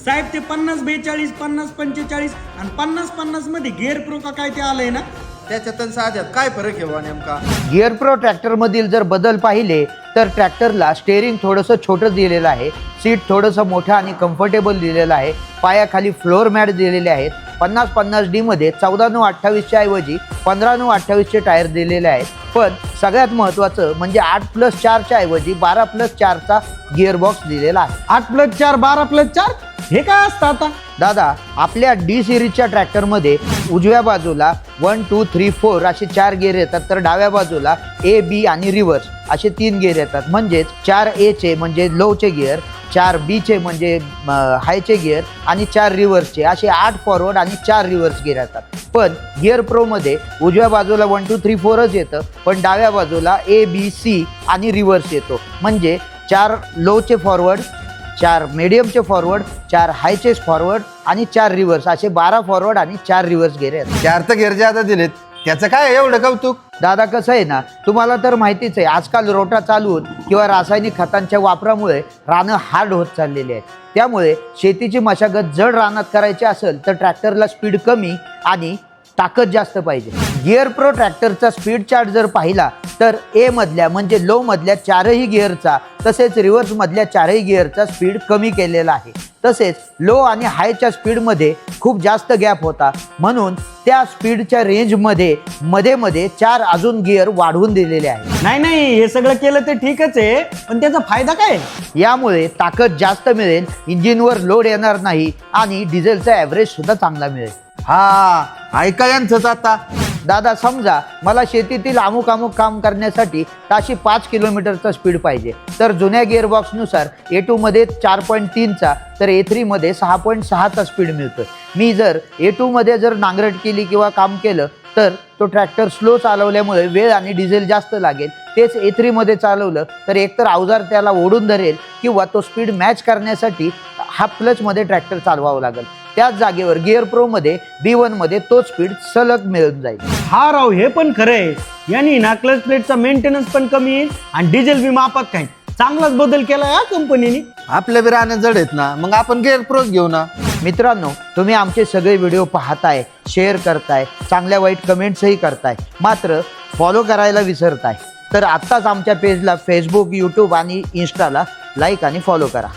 साहेब ते 50-42 50-45 आणि 50-50 मध्ये गिअर प्रो का काय ते आलंय ना? त्याच्यात आणि साध्यात काय फरक आहे बा नेमका? गिअर प्रो ट्रॅक्टरमधील जर बदल पाहिले तर ट्रॅक्टरला स्टेअरिंग थोडंसं छोटं दिलेलं आहे, सीट थोडंसं मोठं आणि कम्फर्टेबल दिलेलं आहे, पायाखाली फ्लोअर मॅट दिलेले आहेत. 50-50D मध्ये 14/28 ऐवजी 15/28 टायर दिलेले आहेत. पण सगळ्यात महत्त्वाचं म्हणजे 8+4 ऐवजी 12+4 गिअरबॉक्स दिलेला आहे. 8+4 12+4 हे काय असतं आता? दादा, आपल्या डी सिरीजच्या ट्रॅक्टरमध्ये उजव्या बाजूला 1 2 3 4 असे 4 गिअर येतात, तर डाव्या बाजूला ए बी आणि रिव्हर्स असे 3 गिअर येतात. म्हणजेच 4A म्हणजे लोचे गिअर, 4B म्हणजे हायचे गिअर आणि 4 रिव्हर्सचे असे 8 फॉरवर्ड आणि 4 रिव्हर्स गिअर येतात. पण गिअर प्रोमध्ये उजव्या बाजूला 1 2 3 4च येतं, पण डाव्या बाजूला ABC आणि रिव्हर्स येतो. म्हणजे 4 लोचे फॉरवर्ड, 4 मीडियमचे फॉरवर्ड, 4 हायचे फॉरवर्ड आणि 4 रिव्हर्स असे 12 फॉरवर्ड आणि 4 रिव्हर्स गिअर आहेत. 4 तर गिअर ज्यादा दिलेत, त्याचं काय एवढं कौतुक? दादा, कसं आहे ना, तुम्हाला तर माहितीच आहे, आजकाल रोटा चालवून किंवा रासायनिक खतांच्या वापरामुळे रानं हार्ड होत चाललेली आहेत. त्यामुळे शेतीची मशागत जड रानात करायची असेल तर ट्रॅक्टरला स्पीड कमी आणि ताकद जास्त पाहिजे. गिअर प्रो ट्रॅक्टरचा स्पीड चार्ट जर पाहिला तर ए मधल्या म्हणजे लो मधल्या 4ही गिअरचा तसेच रिव्हर्स मधल्या 4ही गिअरचा स्पीड कमी केलेला आहे. तसेच लो आणि हायच्या स्पीडमध्ये खूप जास्त गॅप होता, म्हणून त्या स्पीडच्या रेंजमध्ये मध्ये 4 अजून गिअर वाढवून दिलेले आहे. नाही हे सगळं केलं ते ठीकच आहे, पण त्याचा फायदा काय? यामुळे ताकद जास्त मिळेल, इंजिनवर लोड येणार नाही आणि डिझेलचा ॲव्हरेज सुद्धा चांगला मिळेल. हा, ऐका यांचंच आता. दादा, समजा मला शेतीतील अमुक काम करण्यासाठी ताशी 5 किलोमीटरचा स्पीड पाहिजे, तर जुन्या गिअरबॉक्सनुसार A2 मध्ये 4.3चा तर A3 मध्ये 6.6चा स्पीड मिळतोय. मी जर A2 मध्ये जर नांगरट केली किंवा काम केलं तर तो ट्रॅक्टर स्लो चालवल्यामुळे वेळ आणि डिझेल जास्त लागेल. तेच A3 मध्ये चालवलं तर एकतर अवजार त्याला ओढून धरेल किंवा तो स्पीड मॅच करण्यासाठी हाफ क्लचमध्ये ट्रॅक्टर चालवावं लागेल. त्याच जागेवर गिअर प्रोमध्ये B1 मध्ये तो स्पीड सलग मिळून जाईल. हा राव, हे पण खरं आहे. यांनी ना क्लच प्लेटचा मेंटेनन्स पण कमी येईल आणि डिझेल बी मापात काय चांगलाच बदल केला या कंपनीने. आपल्या बी रानं जड आहेत ना, मग आपण गिअर प्रोच घेऊ ना. मित्रांनो, तुम्ही आमचे सगळे व्हिडिओ पाहताय, शेअर करताय, चांगल्या वाईट कमेंट्सही करताय, मात्र फॉलो करायला विसरताय. तर आत्ताच आमच्या पेजला फेसबुक, यूट्यूब आणि इन्स्टाला लाईक आणि फॉलो करा.